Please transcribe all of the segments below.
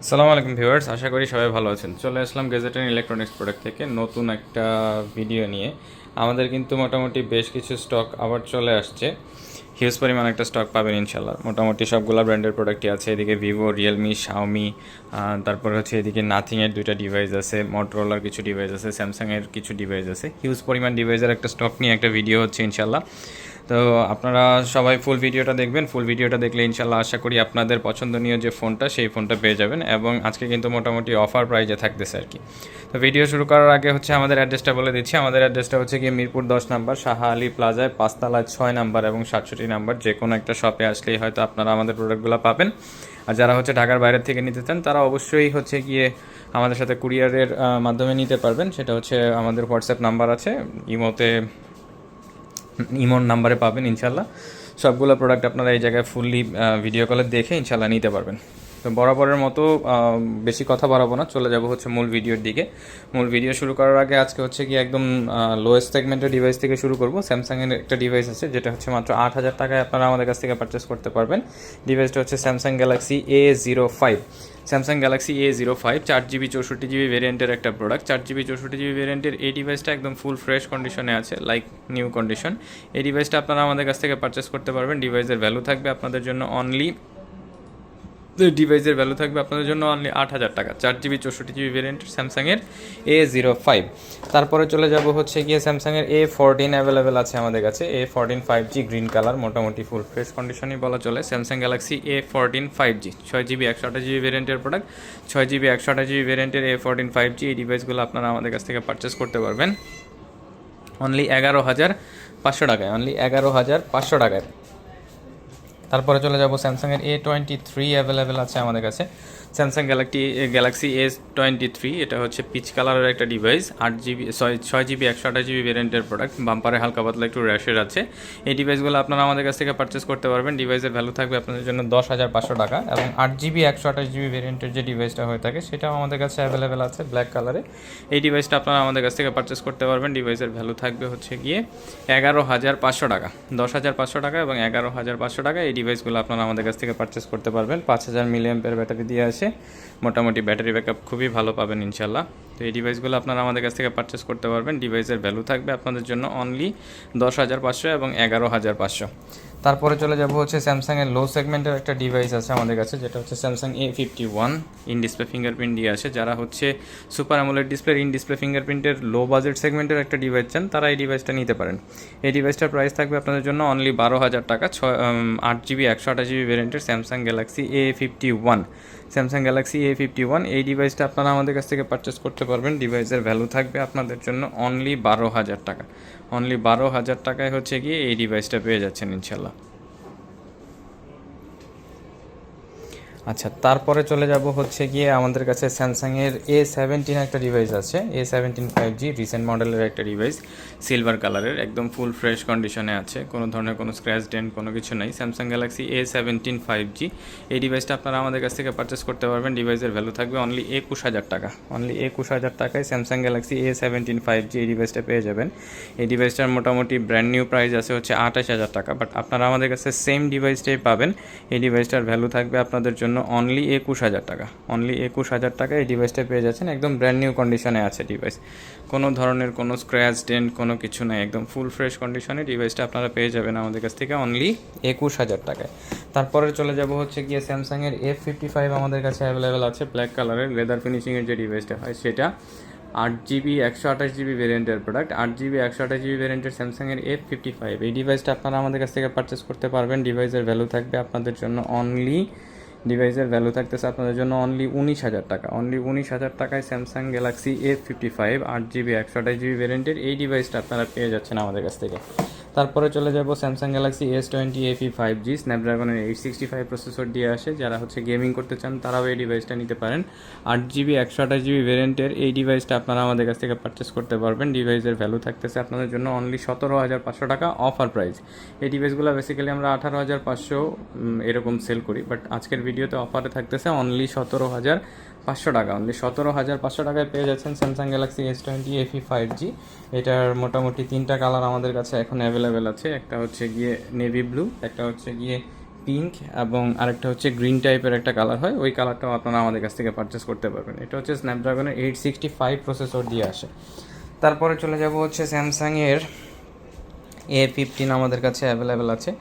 আসসালামু আলাইকুম ভিউয়ার্স, আশা করি সবাই ভালো আছেন। চলে আসলাম গ্যাজেট অ্যান্ড ইলেকট্রনিক্স প্রোডাক্ট থেকে নতুন একটা ভিডিও নিয়ে। আমাদের কিন্তু মোটামুটি বেশ কিছু স্টক আবার চলে আসছে। হিউজ পরিমাণ একটা স্টক পাবেন ইনশাল্লাহ। মোটামুটি সবগুলো ব্র্যান্ডের প্রোডাক্টই আছে। এদিকে ভিভো, রিয়েলমি, শাওমি, তারপরে হচ্ছে এদিকে নাথিংয়ের দুইটা ডিভাইস আছে, মোটরোলার কিছু ডিভাইস আছে, স্যামসাংয়ের কিছু ডিভাইস আছে। হিউজ পরিমাণ ডিভাইসের একটা স্টক নিয়ে একটা ভিডিও হচ্ছে ইনশাল্লাহ। তো আপনারা সবাই ফুল ভিডিওটা দেখবেন। ফুল ভিডিওটা দেখলে ইনশাল্লাহ আশা করি আপনাদের পছন্দনীয় যে ফোনটা সেই ফোনটা পেয়ে যাবেন, এবং আজকে কিন্তু মোটামুটি অফার প্রাইজে থাকতেছে আর কি। তো ভিডিও শুরু করার আগে হচ্ছে আমাদের অ্যাড্রেসটা বলে দিচ্ছি। আমাদের অ্যাড্রেসটা হচ্ছে গিয়ে মিরপুর 10 নাম্বার, শাহ আলী প্লাজায় 5 তলায় 6 নাম্বার এবং 67 নাম্বার। যে কোনো একটা শপে আসলেই হয়তো আপনারা আমাদের প্রোডাক্টগুলো পাবেন। আর যারা হচ্ছে ঢাকার বাইরের থেকে নিতে চান তারা অবশ্যই হচ্ছে গিয়ে আমাদের সাথে কুরিয়ারের মাধ্যমে নিতে পারবেন। সেটা হচ্ছে আমাদের হোয়াটসঅ্যাপ নাম্বার আছে, ইমোর নাম্বারে পাবেন ইনশাল্লাহ। সবগুলো প্রোডাক্ট আপনারা এই জায়গায় ফুললি ভিডিও কলে দেখে ইনশাল্লাহ নিতে পারবেন। তো বরাবরের মতো বেশি কথা বাড়াবো না, চলে যাব হচ্ছে মূল ভিডিওর দিকে। মূল ভিডিও শুরু করার আগে আজকে হচ্ছে কি একদম লোয়েস্ট সেগমেন্টের ডিভাইস থেকে শুরু করব। স্যামসাংয়ের একটা ডিভাইস আছে যেটা হচ্ছে মাত্র 8,000 টাকায় আপনারা আমাদের কাছ থেকে পারচেস করতে পারবেন। ডিভাইসটা হচ্ছে Samsung Galaxy A05। Samsung Galaxy A05 4GB 64GB ভেরিয়েন্টের একটা প্রোডাক্ট। 4GB 64GB ভেরিয়েন্টের এই ডিভাইসটা একদম ফুল ফ্রেশ কন্ডিশনে আছে, লাইক নিউ কন্ডিশন। এই ডিভাইসটা আপনারা আমাদের কাছ থেকে পারচেস করতে পারবেন। ডিভাইসের ভ্যালু থাকবে আপনাদের জন্য অনলি 8,000 টাকা। 4GB 64GB ভেরিয়েন্টের স্যামসাংয়ের A05। তারপরে চলে যাব হচ্ছে গিয়ে স্যামসাংয়ের A14 অ্যাভেলেবেল আছে আমাদের কাছে। A14 5G গ্রিন কালার, মোটামুটি ফুল ফ্রেশ কন্ডিশনই বলা চলে। Samsung Galaxy A14 5G 6GB 128GB ভেরিয়েন্টের প্রোডাক্ট। 6GB 128GB ভেরিয়েন্টের A14 5G এই ডিভাইসগুলো আপনারা আমাদের কাছ থেকে পারচেস করতে পারবেন অনলি 11,500 টাকায়। অনলি 11,500 টাকায়। তারপরে চলে যাব স্যামসাংয়ের A23 অ্যাভেলেবেল আছে আমাদের কাছে। স্যামসাং গ্যালাক্সি S23, এটা হচ্ছে পিচ কালারের একটা ডিভাইস। 6GB 128GB ভেরিয়েন্টের প্রোডাক্ট। বাম্পারে হালকা পাতলা একটু র্যাশের আছে। এই ডিভাইসগুলো আপনারা আমাদের কাছ থেকে পারচেস করতে পারবেন। ডিভাইসের ভ্যালু থাকবে আপনাদের জন্য 10,500 টাকা। এবং 8GB 128GB ভেরিয়েন্টের যে ডিভাইসটা হয়ে থাকে সেটাও আমাদের কাছে অ্যাভেলেবেল আছে ব্ল্যাক কালারে। এই ডিভাইসটা আপনারা আমাদের কাছ থেকে পারচেস করতে পারবেন। ডিভাইসের ভ্যালু থাকবে হচ্ছে গিয়ে 11,500 টাকা। 10,500 টাকা এবং 11,500 টাকা এই ডিভাইসগুলো আপনারা আমাদের কাছ থেকে পারচেস করতে পারবেন। 5,000 মিলিঅ্যাম্পের ব্যাটারি দিয়ে আসে, মোটামুটি ব্যাটারি ব্যাকআপ খুবই ভালো পাবেন ইনশাল্লাহ। তো এই ডিভাইসগুলো আপনারা আমাদের কাছ থেকে পারচেস করতে পারবেন। ডিভাইসের ভ্যালু থাকবে আপনাদের জন্য অনলি 10,500 এবং 11,500। তারপরে চলে যাব হচ্ছে স্যামসাংয়ের লো সেগমেন্টের একটা ডিভাইস আছে আমাদের কাছে, যেটা হচ্ছে Samsung A51। In display fingerprint দিয়ে আসে। যারা হচ্ছে super AMOLED display, in display ফিঙ্গারপ্রিন্টের লো বাজেট সেগমেন্টের একটা ডিভাইস চান, তারা এই ডিভাইসটা নিতে পারেন। এই ডিভাইসটার প্রাইস থাকবে আপনাদের জন্য অনলি 12,000 টাকা। 8GB 128GB ভেরিয়েন্টের Samsung Galaxy A51। Samsung Galaxy A51 এই ডিভাইসটা আপনারা আমাদের কাছ থেকে পারচেস করতে পারবেন। ডিভাইসের ভ্যালু থাকবে আপনাদের জন্য অনলি 12,000 টাকা। অনলি 12,000 টাকায় হচ্ছে গিয়ে এই ডিভাইসটা পেয়ে যাচ্ছেন ইনশাল্লাহ। আচ্ছা, তারপরে চলে যাব হচ্ছে গিয়ে আমাদের কাছে স্যামসাংয়ের A17 একটা ডিভাইস আছে। A17 5G রিসেন্ট মডেলের একটা ডিভাইস, সিলভার কালারের, একদম ফুল ফ্রেশ কন্ডিশনে আছে, কোনো ধরনের কোনো স্ক্র্যাচ ডেন্ট কোনো কিছু নেই। স্যামসাং গ্যালাক্সি A17 5G এই ডিভাইসটা আপনারা আমাদের কাছ থেকে পারচেস করতে পারবেন। ডিভাইসের ভ্যালু থাকবে অনলি 21,000 টাকা। অনলি 21,000 টাকায় স্যামসাং গ্যালাক্সি A17 5G এই ডিভাইসটা পেয়ে যাবেন। এই ডিভাইসটার মোটামুটি ব্র্যান্ড নিউ প্রাইস আছে হচ্ছে 28,000 টাকা, বাট আপনারা আমাদের কাছে সেম ডিভাইসটাই পাবেন। এই ডিভাইসটার ভ্যালু থাকবে আপনাদের জন্য অনলি 21,000 টাকা। অনলি 21,000 টাকা এই ডিভাইসটা পেয়ে যাচ্ছেন। একদম ব্র্যান্ড নিউ কন্ডিশনে আছে ডিভাইস, কোনো ধরনের কোনো স্ক্র্যাচ ডেন্ট কোনো কিছু নেই, একদম ফুল ফ্রেশ কন্ডিশনে ডিভাইসটা আপনারা পেয়ে যাবেন আমাদের কাছ থেকে অনলি 21,000 টাকায়। তারপরে চলে যাব হচ্ছে গিয়ে স্যামসাংয়ের F55 আমাদের কাছে অ্যাভেলেবেল আছে, ব্ল্যাক কালারের লেদার ফিনিশিংয়ের যে ডিভাইসটা হয় সেটা। 8GB 128GB ভেরিয়েন্টের প্রোডাক্ট। 8GB 128GB ভেরিয়েন্টের স্যামসাংয়ের F55 এই ডিভাইসটা আপনারা আমাদের কাছ থেকে পারচেস করতে পারবেন। ডিভাইসের ভ্যালু থাকবে আপনাদের জন্য অনলি ডিভাইসের ভ্যালু থাকতেছে আপনাদের জন্য অনলি 19,000 টাকা। অনলি 19,000 টাকায় Samsung Galaxy A55 8GB 128GB ভেরিয়েন্টের এই ডিভাইসটা আপনারা পেয়ে যাচ্ছেন আমাদের কাছ থেকে। তারপরে চলে যাব Samsung Galaxy S20 FE 5G, স্ন্যাপড্রাগনের 865 processor দিয়ে আসে। যারা হচ্ছে গেমিং করতে চান তারাও এই ডিভাইসটা নিতে পারেন। 8GB 128GB ভেরিয়েন্টের এই ডিভাইসটা আপনারা আমাদের কাছ থেকে পারচেস করতে পারবেন। ডিভাইসের ভ্যালু থাকতেছে আপনাদের জন্য অনলি 17,500 টাকা অফার প্রাইস। এই ডিভাইসগুলো বেসিক্যালি আমরা 18,500 এরকম সেল করি, বাট আজকের ভিডিওতে অফারে থাকতেছে অনলি 17,500 টাকা। অনলি 17,500 টাকায় পেয়ে যাচ্ছেন Samsung Galaxy S20 FE 5G। এটার মোটামুটি 3টা কালার আমাদের কাছে এখন অ্যাভেলেবেল আছে। একটা হচ্ছে গিয়ে নেভি ব্লু, একটা হচ্ছে গিয়ে পিঙ্ক এবং আরেকটা হচ্ছে গ্রিন টাইপের একটা কালার হয়, ওই কালারটাও আপনারা আমাদের কাছ থেকে পারচেস করতে পারবেন। এটা হচ্ছে স্ন্যাপড্রাগনের 865 প্রসেসর দিয়ে আসে। তারপরে চলে যাব হচ্ছে স্যামসাংয়ের A15 আমাদের কাছে অ্যাভেলেবেল আছে।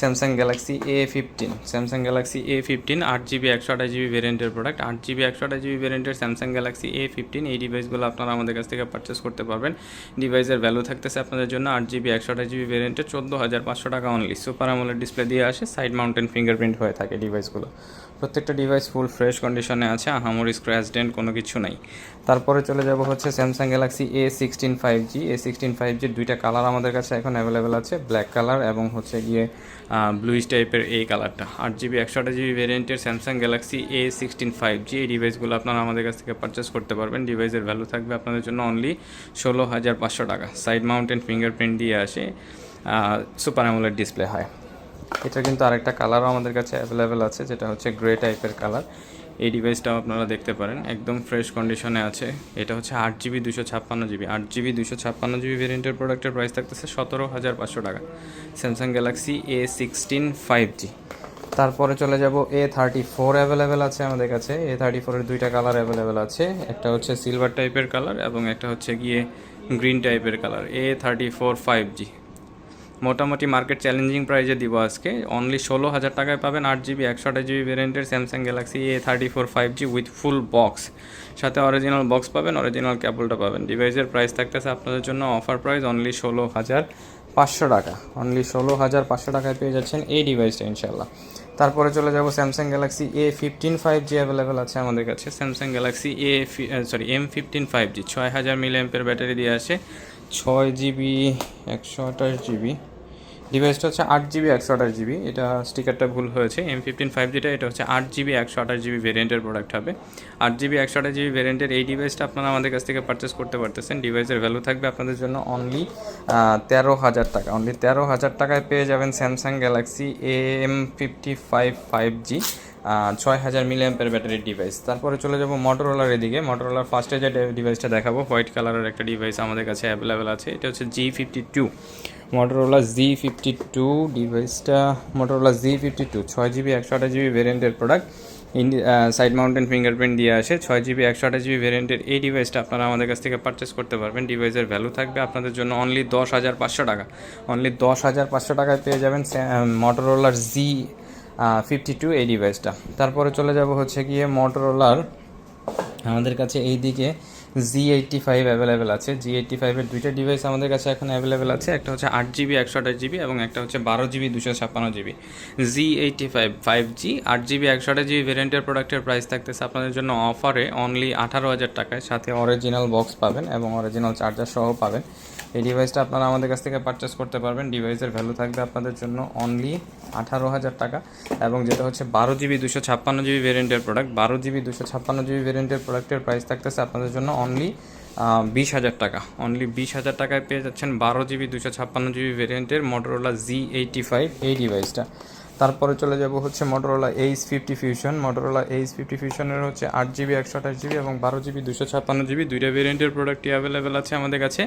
Samsung Galaxy A15, Samsung Galaxy A15 8GB 128GB ভেরিয়েন্টের প্রোডাক্ট, 8GB 128GB ভেরিয়েন্টের স্যামসাং গ্যালাক্সি A15। এই ডিভাইসগুলো আপনারা আমাদের কাছ থেকে পারচেস করতে পারবেন। ডিভাইসের ভ্যালু থাকতেছে আপনাদের জন্য 8GB 128GB ভেরিয়েন্টের 14,500 টাকা অনলি। সুপার অ্যামোলেড ডিসপ্লে দিয়ে আসে, সাইড মাউন্টেন ফিঙ্গারপ্রিন্ট হয়ে থাকে ডিভাইসগুলো। প্রত্যেকটা ডিভাইস ফুল ফ্রেশ কন্ডিশনে আছে, আহামরি স্ক্র্যাচ ডেন্ট কোনো কিছু নাই। তারপরে চলে যাব হচ্ছে Samsung Galaxy A16 5G। A16 5Gর দুইটা কালার আমাদের কাছে এখন অ্যাভেলেবেল আছে, ব্ল্যাক কালার এবং হচ্ছে গিয়ে ব্লুইশ টাইপের এই কালারটা। 8GB 128GB ভেরিয়েন্টের স্যামসাং গ্যালাক্সি A16 5G। এই ডিভাইসগুলো আপনারা আমাদের কাছ থেকে পারচেস করতে পারবেন। ডিভাইসের ভ্যালু থাকবে আপনাদের জন্য অনলি 16,500 টাকা। সাইড মাউন্টেন ফিঙ্গারপ্রিন্ট দিয়ে আসে, সুপার অ্যামোলেড ডিসপ্লে হয়। এটা কিন্তু আরেকটা কালারও আমাদের কাছে অ্যাভেলেবেল আছে, যেটা হচ্ছে গ্রে টাইপের কালার। এই ডিভাইসটাও আপনারা দেখতে পারেন, একদম ফ্রেশ কন্ডিশনে আছে। এটা হচ্ছে 8GB 256GB, 8GB 256GB ভেরিয়েন্টের প্রোডাক্টের প্রাইস থাকতেছে 17,500 টাকা। Samsung Galaxy A16 5G। তারপরে চলে যাব A34 অ্যাভেলেবেল আছে আমাদের কাছে। A34-এর দুইটা কালার অ্যাভেলেবেল আছে, একটা হচ্ছে সিলভার টাইপের কালার এবং একটা হচ্ছে গিয়ে গ্রিন টাইপের কালার। A34 5G মোটামুটি মার্কেট চ্যালেঞ্জিং প্রাইজে দিব আজকে, অনলি 16,000 টাকায় পাবেন 8GB 128GB ভেরিয়েন্টের Samsung Galaxy A34 5G with full box, সাথে অরিজিনাল বক্স পাবেন, অরিজিনাল কেবলটা পাবেন। ডিভাইসের প্রাইস থাকতেছে আপনাদের জন্য অফার প্রাইস অনলি 16,500 টাকা। অনলি 16,500 টাকায় পেয়ে যাচ্ছেন এই ডিভাইসটা ইনশাল্লাহ। তারপরে চলে যাব Samsung Galaxy A15 5G available আছে আমাদের কাছে। Samsung Galaxy M15 5G 6000 mAh battery দিয়ে আসে, 6GB 128GB। ডিভাইসটা হচ্ছে 8GB 128GB, এটা স্টিকারটা ভুল হয়েছে। M15 5Gটা এটা হচ্ছে 8GB 128GB ভেরিয়েন্টের প্রোডাক্ট হবে। 8GB 128GB ভেরিয়েন্টের এই ডিভাইসটা আপনারা আমাদের কাছ থেকে পারচেস করতে পারতেছেন। ডিভাইসের ভ্যালু থাকবে আপনাদের জন্য অনলি 13,000 টাকা। অনলি 13,000 টাকায় পেয়ে যাবেন Samsung Galaxy M55 5G 6000 mAh ব্যাটারির ডিভাইস। তারপরে চলে যাব মোটরোলার এদিকে। মোটরোলার ফার্স্টে যে ডিভাইসটা দেখাবো, হোয়াইট কালারের একটা ডিভাইস আমাদের কাছে অ্যাভেলেবেল আছে। এটা হচ্ছে G52, মোটরোলা Z52 ডিভাইসটা। মোটরোলা Z52 6GB 128GB ভেরিয়েন্টের প্রোডাক্ট, সাইড মাউন্টেন ফিঙ্গারপ্রিন্ট দিয়ে আসে। 6GB 128GB ভেরিয়েন্টের এই ডিভাইসটা আপনারা আমাদের কাছ থেকে পারচেস করতে পারবেন। ডিভাইসের ভ্যালু থাকবে আপনাদের জন্য অনলি 10,500 টাকা। অনলি 10,500 টাকায় পেয়ে যাবেন মোটরোলার Z52 এই ডিভাইসটা। তারপরে চলে যাব হচ্ছে গিয়ে মোটরোলার আমাদের কাছে এইদিকে Z85 অ্যাভেলেবেল আছে। Z85-এর দুইটা ডিভাইস আমাদের কাছে এখন অ্যাভেলেবেল আছে, একটা হচ্ছে 8GB 128GB এবং একটা হচ্ছে 12GB 256GB। Z85 5G 8GB 128GB ভেরিয়েন্টের প্রোডাক্টের প্রাইস থাকতেছে আপনাদের জন্য অফারে অনলি 18,000 টাকায়, সাথে অরিজিনাল বক্স পাবেন এবং অরিজিনাল চার্জার সহ পাবেন। এই ডিভাইসটা আপনারা আমাদের কাছ থেকে পারচেস করতে পারবেন। ডিভাইসের ভ্যালু থাকবে আপনাদের জন্য অনলি 18,000 টাকা, এবং যেটা হচ্ছে 12GB 256GB ভেরিয়েন্টের প্রোডাক্ট, 12GB 256GB ভেরিয়েন্টের প্রোডাক্টের প্রাইস থাকতেছে আপনাদের জন্য অনলি 20,000 টাকা। অনলি 20,000 টাকায় পেয়ে যাচ্ছেন 12GB 256GB ভেরিয়েন্টের মোটরোলা Z85 এই ডিভাইসটা। তারপরে চলে যাব হচ্ছে Motorola H50 fusion. Motorola H50 ফিউশনের হচ্ছে 8GB 128GB এবং 12GB 256GB দুইটা ভেরিয়েন্টের প্রোডাক্টই অ্যাভেলেবেল আছে আমাদের কাছে।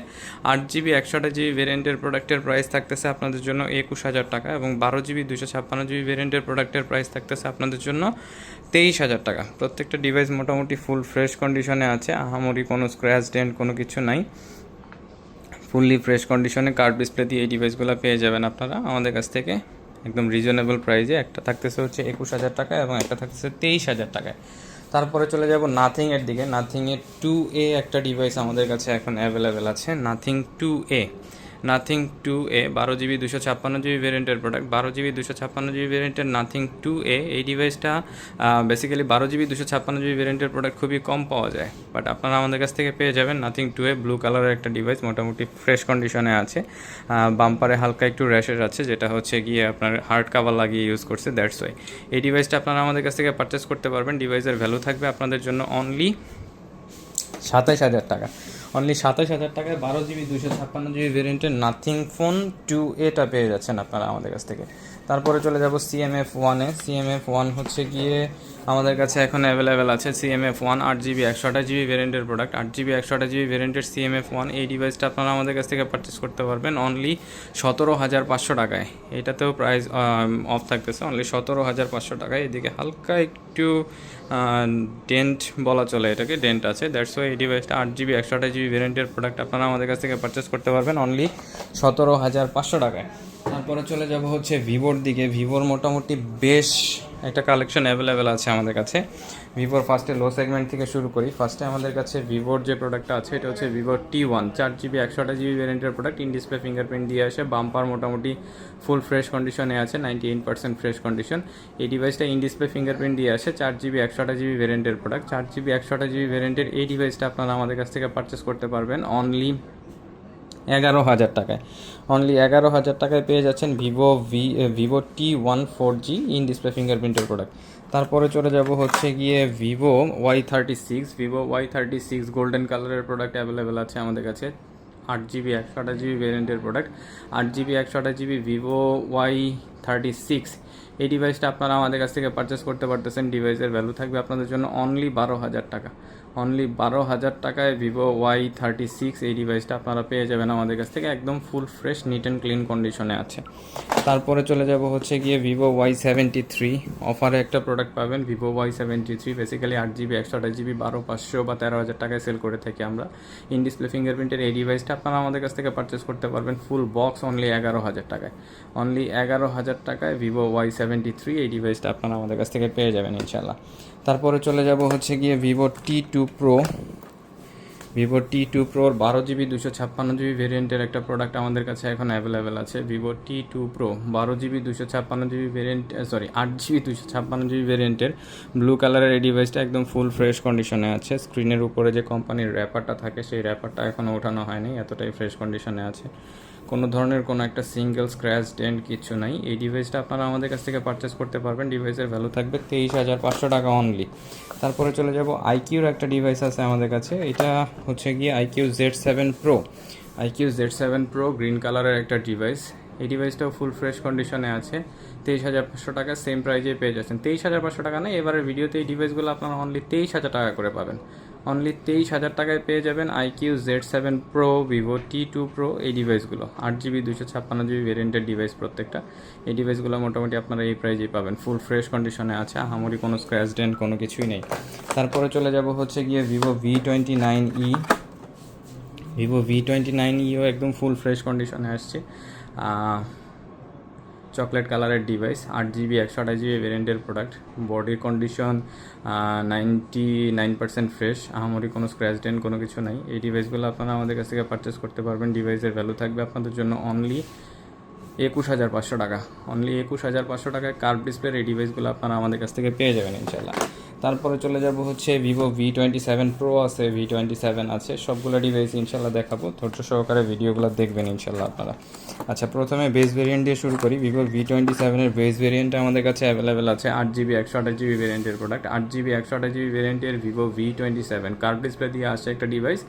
8GB 128GB ভেরিয়েন্টের প্রোডাক্টের প্রাইস থাকতেছে আপনাদের জন্য 21,000 টাকা এবং 12GB 256GB ভেরিয়েন্টের প্রোডাক্টের প্রাইস থাকতেছে আপনাদের জন্য 23,000 টাকা। প্রত্যেকটা ডিভাইস মোটামুটি ফুল ফ্রেশ কন্ডিশনে আছে, আহামরি কোনো স্ক্র্যাচ ডেন্ট কোনো কিছু নাই, ফুললি ফ্রেশ কন্ডিশনে কার্ভ ডিসপ্লে দিয়ে এই ডিভাইসগুলো পেয়ে যাবেন আপনারা আমাদের কাছ থেকে একদম রিজনেবল প্রাইসে। একটা থাকতেছে হচ্ছে 21,000 টাকা এবং একটা থাকতেছে 23,000 টাকায়। তারপরে চলে যাব নাথিংয়ের দিকে। নাথিংয়ের 2A একটা ডিভাইস আমাদের কাছে এখন অ্যাভেলেবেল আছে, nothing 2A। Nothing 2A 12GB 256GB ভেরিয়েন্টের প্রোডাক্ট, 12GB 256GB ভেরিয়েন্টের নাথিং 2A। এই ডিভাইসটা বেসিক্যালি 12GB 256GB ভেরিয়েন্টের প্রোডাক্ট খুবই কম পাওয়া যায়, বাট আপনারা আমাদের কাছ থেকে পেয়ে যাবেন নাথিং 2A। ব্লু কালারের একটা ডিভাইস, মোটামুটি ফ্রেশ কন্ডিশনে আছে, বাম্পারে হালকা একটু র্যাশেস আছে, যেটা হচ্ছে গিয়ে আপনার হার্ড কাভার লাগিয়ে ইউজ করছে, দ্যাটস ওয়াই। এই ডিভাইসটা আপনারা আমাদের কাছ থেকে পারচেস করতে পারবেন। ডিভাইসের ভ্যালু থাকবে আপনাদের জন্য অনলি 27,000 টাকা। অনলি 27,000 টাকায় 12GB 256GB ভেরিয়েন্টের নাথিং ফোন 2Aটা পেয়ে যাচ্ছেন আপনারা আমাদের কাছ থেকে। তারপরে চলে যাব CMF 1-এ। CMF 1 হচ্ছে গিয়ে আমাদের কাছে এখন অ্যাভেলেবেল আছে CMF 1 8GB 128GB ভ্যারিয়েন্টের প্রোডাক্ট, 8GB 128GB ভ্যারিয়েন্টের CMF 1। এই ডিভাইসটা আপনারা আমাদের কাছ থেকে পারচেস করতে পারবেন অনলি 17,500 টাকায়। এটাতেও প্রাইস অফ থাকতেছে অনলি 17,500 টাকায়। এদিকে হালকা একটু ডেন্ট বলা চলে, এটাকে ডেন্ট আছে, দ্যাটস ওয়াই এই ডিভাইসটা 8GB 128GB ভ্যারিয়েন্টের প্রোডাক্ট আপনারা আমাদের কাছ থেকে পারচেস করতে পারবেন অনলি 17,500 টাকায়। তারপরে চলে যাব হচ্ছে ভিভোর দিকে। ভিভোর মোটামুটি বেশ একটা কালেকশন অ্যাভেলেবেল আছে আমাদের কাছে। ভিভোর ফার্স্টে লো সেগমেন্ট থেকে শুরু করি। ফার্স্টে আমাদের কাছে ভিভোর যে প্রোডাক্টটা আছে এটা হচ্ছে ভিভোর T1 4GB 128GB ভ্যারিয়েন্টের প্রোডাক্ট। ইন ডিসপ্লে ফিঙ্গারপ্রিন্ট দিয়ে আসে, বাম্পার মোটামুটি ফুল ফ্রেশ কন্ডিশনে আছে, 98% ফ্রেশ কন্ডিশন। এই ডিভাইসটা ইন ডিসপ্লে ফিঙ্গারপ্রিন্ট দিয়ে আসে, 4GB 128GB ভ্যারিয়েন্টের প্রোডাক্ট। 4GB 128GB ভ্যারিয়েন্টের এই ডিভাইসটা আপনারা আমাদের কাছ থেকে পারচেস করতে পারবেন অনলি 11,000 টাকায়। অনলি 11,000 টাকায় পেয়ে যাচ্ছেন Vivo T1 4G in display ফিঙ্গারপ্রিন্টের প্রোডাক্ট। তারপরে চলে যাব হচ্ছে গিয়ে ভিভো Y36 গোল্ডেন কালারের প্রোডাক্ট অ্যাভেলেবেল আছে আমাদের কাছে, 8GB 128GB ভ্যারিয়েন্টের product. 8GB 128GB Vivo Y36 এই ডিভাইসটা আপনারা আমাদের কাছ থেকে পারচেস করতে পারতেছেন। ডিভাইসের ভ্যালু থাকবে আপনাদের জন্য অনলি 12,000 টাকা। অনলি 12,000 টাকায় ভিভো Y36 এই ডিভাইসটা আপনারা পেয়ে যাবেন আমাদের কাছ থেকে, একদম full fresh neat and clean কন্ডিশনে আছে। তারপরে চলে যাব হচ্ছে গিয়ে ভিভো Y73। অফারে একটা প্রোডাক্ট পাবেন Vivo Y73, basically 8GB 128GB 12,500 বা 13,000 টাকায় সেল করে থাকি আমরা। ইন ডিসপ্লে ফিঙ্গারপ্রিন্টের এই ডিভাইসটা আপনারা আমাদের কাছ থেকে পারচেস করতে পারবেন ফুল বক্স অনলি 11,000 টাকায়। অনলি 11,000 টাকায় ভিভো Y73 এই ডিভাইসটা আপনারা আমাদের কাছ থেকে পেয়ে যাবেন ইনশাল্লাহ। তারপরে চলে যাব হচ্ছে গিয়ে Vivo T2 Pro। Vivo T2 Proর 12GB 256GB ভেরিয়েন্টের একটা প্রোডাক্ট আমাদের কাছে এখন অ্যাভেলেবেল আছে। Vivo T2 Pro 12GB 256GB variant, 8GB 256GB ভেরিয়েন্টের ব্লু কালারের এই ডিভাইসটা একদম ফুল ফ্রেশ কন্ডিশনে আছে। স্ক্রিনের উপরে যে কোম্পানির র্যাপারটা থাকে সেই র্যাপারটা এখনও ওঠানো হয়নি, এতটাই ফ্রেশ কন্ডিশনে আছে। কোনো ধরনের কোনো একটা সিঙ্গেল স্ক্র্যাচ ডেন্ট কিছু নাই। এই ডিভাইসটা আপনারা আমাদের কাছ থেকে পারচেস করতে পারবেন। ডিভাইসের ভ্যালু থাকবে 23,500 টাকা অনলি। তারপরে চলে যাব আইকিউর একটা ডিভাইস আছে আমাদের কাছে, এটা হচ্ছে গিয়ে IQ Z7 Pro। IQ Z7 Pro green কালারের একটা ডিভাইস। এই ডিভাইসটাও ফুল ফ্রেশ কন্ডিশনে আছে, 23,500 টাকা সেম প্রাইজে পেয়ে যাচ্ছেন। 23,500 টাকা না, এবারের ভিডিওতে এই ডিভাইসগুলো আপনারা অনলি 23,000 টাকা করে পাবেন। অনলি 23,000 টাকায় পেয়ে যাবেন IQ Z7 Pro Vivo T2 Pro এই ডিভাইসগুলো। 8GB 256GB ভেরিয়েন্টের ডিভাইস প্রত্যেকটা। এই ডিভাইসগুলো মোটামুটি আপনারা এই প্রাইজেই পাবেন, ফুল ফ্রেশ কন্ডিশনে আছে, আহামরি কোনো স্ক্র্যাচ ডেন্ট কোনো কিছুই নেই। তারপরে চলে যাব হচ্ছে গিয়ে ভিভো V29e। ভিভো V29eও একদম ফুল ফ্রেশ কন্ডিশনে আসছে, চকলেট কালারের ডিভাইস, 8GB 128GB ভেরিয়েন্টের প্রোডাক্ট। বডির কন্ডিশন 99% ফ্রেশ, আহামরি কোনো স্ক্র্যাচ ডেন্ট কোনো কিছু নাই। এই ডিভাইসগুলো আপনারা আমাদের কাছ থেকে পারচেস করতে পারবেন। ডিভাইসের ভ্যালু থাকবে আপনাদের জন্য অনলি 21,500 টাকা। অনলি 21,500 টাকায় কার্ভ ডিসপ্লের এই ডিভাইসগুলো আপনারা আমাদের কাছ থেকে পেয়ে যাবেন ইনশাল্লাহ। তারপরে চলে যাব হচ্ছে ভিভো V27 Pro আছে, V27 আছে, সবগুলো ডিভাইস ইনশাল্লাহ দেখাবো, ধৈর্য সহকারে ভিডিওগুলো দেখবেন ইনশাল্লাহ আপনারা। আচ্ছা, প্রথমে বেস ভেরিয়েন্ট দিয়ে শুরু করি। ভিভো V27-এর বেস ভেরিয়েন্টটা আমাদের কাছে অ্যাভেলেবেল আছে, 8GB 128GB ভেরিয়েন্টের প্রোডাক্ট। 8GB 128GB ভেরিয়েন্টের ভিভো V27 কার্ভ ডিসপ্লে দিয়ে আসছে একটা ডিভাইস।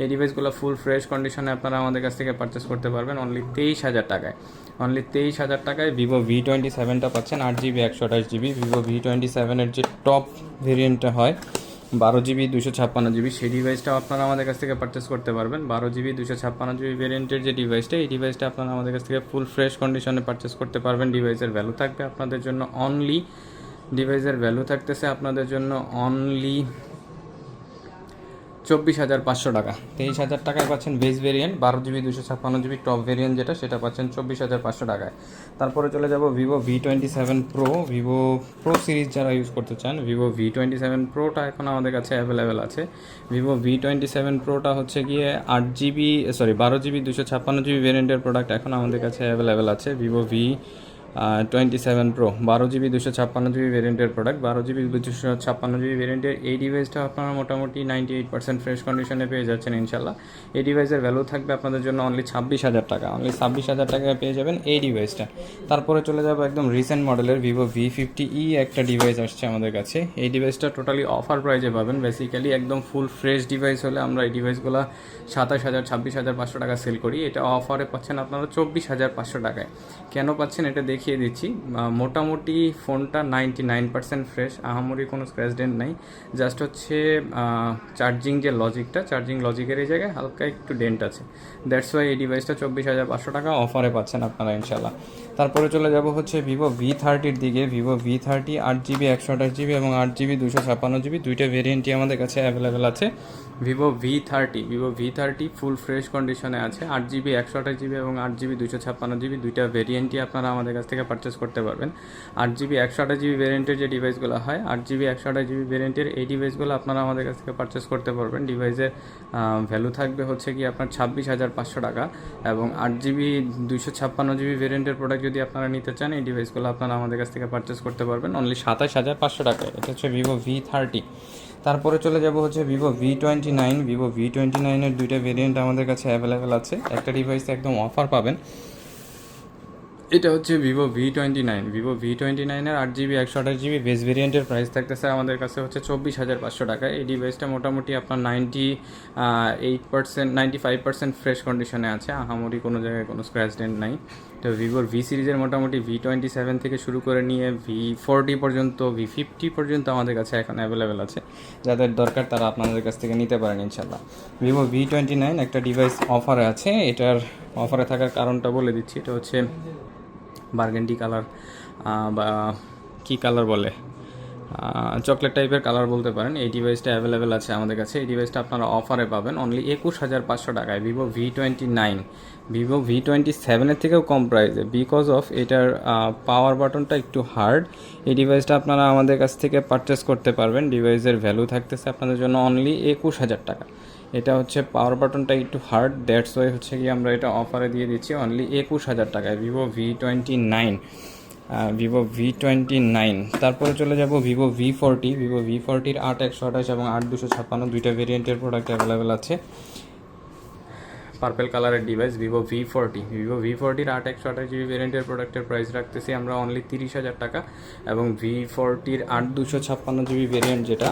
এই ডিভাইসগুলো ফুল ফ্রেশ কন্ডিশনে আপনারা আমাদের কাছ থেকে পারচেস করতে পারবেন অনলি 23,000 টাকায়। অনলি 23,000 টাকায় ভিভো V27টা পাচ্ছেন, 8GB 128GB। ভিভো V27-এর যে টপ ভেরিয়েন্টটা হয় 12GB 256GB, সেই ডিভাইসটাও আপনারা আমাদের কাছ থেকে পারচেস করতে পারবেন। 12GB 256GB ভেরিয়েন্টের যে ডিভাইসটা, এই ডিভাইসটা আপনারা আমাদের কাছ থেকে ফুল ফ্রেশ কন্ডিশনে পারচেস করতে পারবেন। ডিভাইসের ভ্যালু থাকবে আপনাদের জন্য অনলি, ডিভাইসের ভ্যালু থাকতেছে আপনাদের জন্য অনলি 24,500 টাকা। 23,000 টাকায় পাচ্ছেন base variant, 12GB 256GB top variant যেটা, সেটা পাচ্ছেন 24,500 টাকায়। তারপরে চলে যাব Vivo V27 Pro। Vivo pro series যারা ইউজ করতে চান, ভিভো V27 Proটা এখন আমাদের কাছে অ্যাভেলেবেল আছে। ভিভো V27 Proটা হচ্ছে গিয়ে 12GB 256GB ভেরিয়েন্টের প্রোডাক্ট এখন আমাদের কাছে অ্যাভেলেবেল আছে। Vivo V27 Pro 12GB 256GB ভেরিয়েন্টের প্রোডাক্ট। 12GB 256GB ভেরিয়েন্টের এই ডিভাইসটা আপনারা মোটামুটি 98% ফ্রেশ কন্ডিশনে পেয়ে যাচ্ছেন ইনশাল্লাহ। এই ডিভাইসের ভ্যালু থাকবে আপনাদের জন্য অনলি 26,000 টাকা। অনলি 26,000 টাকায় পেয়ে যাবেন এই ডিভাইসটা। তারপরে চলে যাব একদম রিসেন্ট মডেলের ভিভো V50e একটা ডিভাইস আসছে আমাদের কাছে। এই ডিভাইসটা টোটালি অফার প্রাইজে পাবেন। বেসিক্যালি একদম ফুল ফ্রেশ ডিভাইস হলে আমরা এই ডিভাইসগুলো 27,000 26,500 টাকা সেল করি, এটা অফারে পাচ্ছেন আপনারা 24,500 টাকায়। কেন পাচ্ছেন এটা দেখিয়ে দিচ্ছি। মোটামুটি ফোনটা 99% ফ্রেশ, আহামরি কোনো স্ক্র্যাচ ডেন্ট নাই। জাস্ট হচ্ছে চার্জিং যে লজিকটা, চার্জিং লজিকের এই জায়গায় হালকা একটু ডেন্ট আছে। দ্যাটস ওয়াই এই ডিভাইসটা 24,500 টাকা অফারে পাচ্ছেন আপনারা ইনশাল্লাহ। তারপরে চলে যাব হচ্ছে ভিভো V30-র দিকে। ভিভো V30 8GB 128GB এবং 8GB 256GB দুইটা ভেরিয়েন্টই আমাদের কাছে অ্যাভেলেবেল আছে। ভিভো V30 ফুল ফ্রেশ কন্ডিশনে আছে, 8GB 128GB এবং 8GB 256GB দুইটা ভেরিয়েন্টই আপনারা আমাদের কাছ থেকে পারচেস করতে পারবেন। 8GB 128GB ভেরিয়েন্টের যে ডিভাইসগুলো হয়, 8GB 128GB ভেরিয়েন্টের এই ডিভাইসগুলো আপনারা আমাদের কাছ থেকে পারচেস করতে পারবেন। ডিভাইসের ভ্যালু থাকবে হচ্ছে কি আপনার 26,500 টাকা, এবং 8GB 256GB ভেরিয়েন্টের প্রোডাক্ট যদি আপনারা নিতে চান এই ডিভাইসগুলো আপনারা আমাদের কাছ থেকে পারচেস করতে পারবেন অনলি 27,500 টাকায়। এটা হচ্ছে ভিভো V30। তারপরে চলে যাব হচ্ছে ভিভো V29। ভিভো V29-এর দুইটা ভেরিয়েন্ট আমাদের কাছে অ্যাভেলেবেল আছে। একটা ডিভাইসে একদম অফার পাবেন, এটা হচ্ছে ভিভো V29। ভিভো V29-এর 8GB 128GB বেস ভেরিয়েন্টের প্রাইস থাকতেছে আমাদের কাছে হচ্ছে 24,500 টাকা। এই ডিভাইসটা মোটামুটি আপনার 95% ফ্রেশ কন্ডিশনে আছে, আহামরি কোনো জায়গায় কোনো স্ক্র্যাচ ডেন্ট নাই। তো ভিভোর V সিরিজের মোটামুটি V27 থেকে শুরু করে নিয়ে V40 পর্যন্ত, V50 পর্যন্ত আমাদের কাছে এখন অ্যাভেলেবেল আছে। যাদের দরকার তারা আপনাদের কাছ থেকে নিতে পারেন ইনশাল্লাহ। ভিভো V29 একটা ডিভাইস অফারে আছে, এটার অফারে থাকার কারণটা বলে দিচ্ছি। এটা হচ্ছে বার্গেন্ডি কালার বা কী কালার বলে, চকলেট টাইপের কালার বলতে পারেন। এই ডিভাইসটা অ্যাভেলেবেল আছে আমাদের কাছে। এই ডিভাইসটা আপনারা অফারে পাবেন অনলি 21,500 টাকায়। ভিভো V29 ভিভো V27-এর থেকেও কম প্রাইসে, বিকজ অফ এটার পাওয়ার বাটনটা একটু হার্ড। এই ডিভাইসটা আপনারা আমাদের কাছ থেকে পারচেস করতে পারবেন। ডিভাইসের ভ্যালু থাকতেছে আপনাদের জন্য অনলি 21,000 টাকা। এটা হচ্ছে পাওয়ার বাটনটা একটু হার্ড, দ্যাটস ওয়াই হচ্ছে কি আমরা এটা অফারে দিয়ে দিচ্ছি অনলি 21,000 টাকায় ভিভো V29। Vivo V29। তারপরে চলে যাব ভিভো V40। ভিভো V40-র 8/128 এবং 8/256 দুইটা ভেরিয়েন্টের প্রোডাক্ট অ্যাভেলেবেল আছে। পার্পেল কালারের ডিভাইস ভিভো V40। ভিভো V40-র 8/128GB ভেরিয়েন্টের প্রোডাক্টের প্রাইস রাখতেছি আমরা অনলি 30,000 টাকা, এবং V40-র 8/256GB ভেরিয়েন্ট, যেটা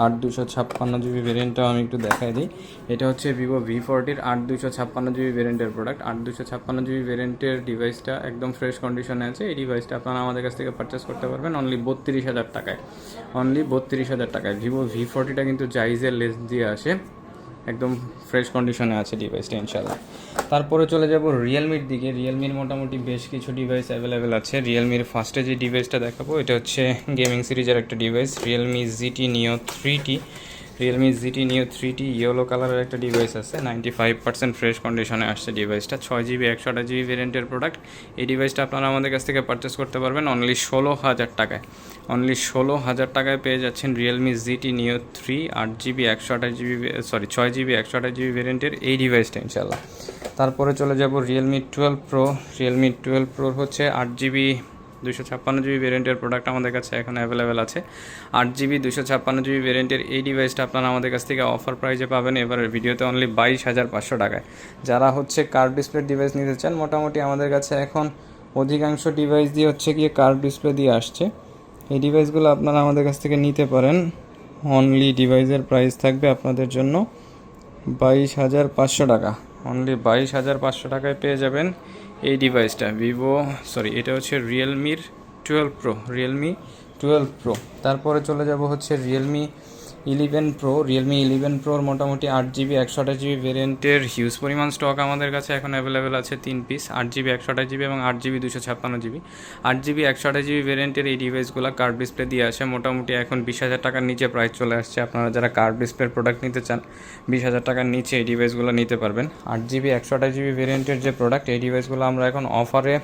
8/256GB ভেরিয়েন্টটাও আমি একটু দেখাই দিই। এটা হচ্ছে ভিভো V40-র 8/256GB ভেরিয়েন্টের প্রোডাক্ট। 8/256GB ভেরিয়েন্টের ডিভাইসটা একদম ফ্রেশ কন্ডিশনে আছে। এই ডিভাইসটা আপনারা আমাদের কাছ থেকে পারচেস করতে পারবেন অনলি 32,000 টাকায়। অনলি 32,000 টাকায়। ভিভো V40টা কিন্তু জাইজের লেস দিয়ে আসে, একদম ফ্রেশ কন্ডিশনে আছে ডিভাইসটা ইনশাল্লাহ। তারপরে চলে যাব রিয়েলমির দিকে। রিয়েলমির মোটামুটি বেশ কিছু ডিভাইস অ্যাভেলেবেল আছে। রিয়েলমির ফার্স্টে যে ডিভাইসটা দেখাবো এটা হচ্ছে গেমিং সিরিজের একটা device, Realme GT Neo 3T। Realme GT Neo 3T yellow কালারের একটা ডিভাইস আছে, 95% ফ্রেশ কন্ডিশনে আসছে ডিভাইসটা। 6GB 128GB ভেরিয়েন্টের প্রোডাক্ট। এই ডিভাইসটা আপনারা আমাদের কাছ থেকে পারচেস করতে পারবেন অনলি 16,000 টাকায়। অনলি 16,000 টাকায় পেয়ে যাচ্ছেন Realme GT Neo 3 8GB 6GB 128GB ভেরিয়েন্টের এই ডিভাইসটা ইনশাল্লাহ। তারপরে চলে যাব রিয়েলমি 12 Pro। রিয়েলমি 12 Pro হচ্ছে 8GB 256GB ভেরিয়েন্টের প্রোডাক্ট আমাদের কাছে এখন অ্যাভেলেবেল আছে। 8GB 256GB ভেরিয়েন্টের এই ডিভাইসটা আপনারা আমাদের কাছ থেকে অফার প্রাইজে পাবেন এবারের ভিডিওতে অনলি 22,500 টাকায়। যারা হচ্ছে কার্ভ ডিসপ্লে ডিভাইস নিতে চান, মোটামুটি আমাদের কাছে এখন অধিকাংশ ডিভাইস দিয়ে হচ্ছে গিয়ে কার্ভ ডিসপ্লে দিয়ে আসছে। এই ডিভাইসগুলো আপনারা আমাদের কাছ থেকে নিতে পারেন। অনলি ডিভাইসের প্রাইস থাকবে আপনাদের জন্য 22,500 টাকা। অনলি 22,500 টাকায় পেয়ে যাবেন এই ডিভাইসটা। এটা হচ্ছে রিয়েলমির 12 Pro। Realme 12 Pro। তারপরে চলে যাব হচ্ছে রিয়েলমি 11 Pro। রিয়েলমি 11 Proর মোটামুটি 8GB 128GB ভেরিয়েন্টের হিউজ পরিমাণ স্টক আমাদের কাছে এখন অ্যাভেলেবেল আছে 3 পিস, 8GB 128GB এবং 8GB 256GB। 8GB 128GB ভেরিয়েন্টের এই ডিভাইসগুলো কার্ভ ডিসপ্লে দিয়ে আসে, মোটামুটি এখন 20,000 টাকার নিচে প্রাইস চলে আসছে। আপনারা যারা কার্ভ ডিসপ্লের প্রোডাক্ট নিতে চান 20,000 টাকার নিচে এই ডিভাইসগুলো নিতে পারবেন। 8GB 128GB ভেরিয়েন্টের যে প্রোডাক্ট, এই ডিভাইসগুলো আমরা এখন অফারে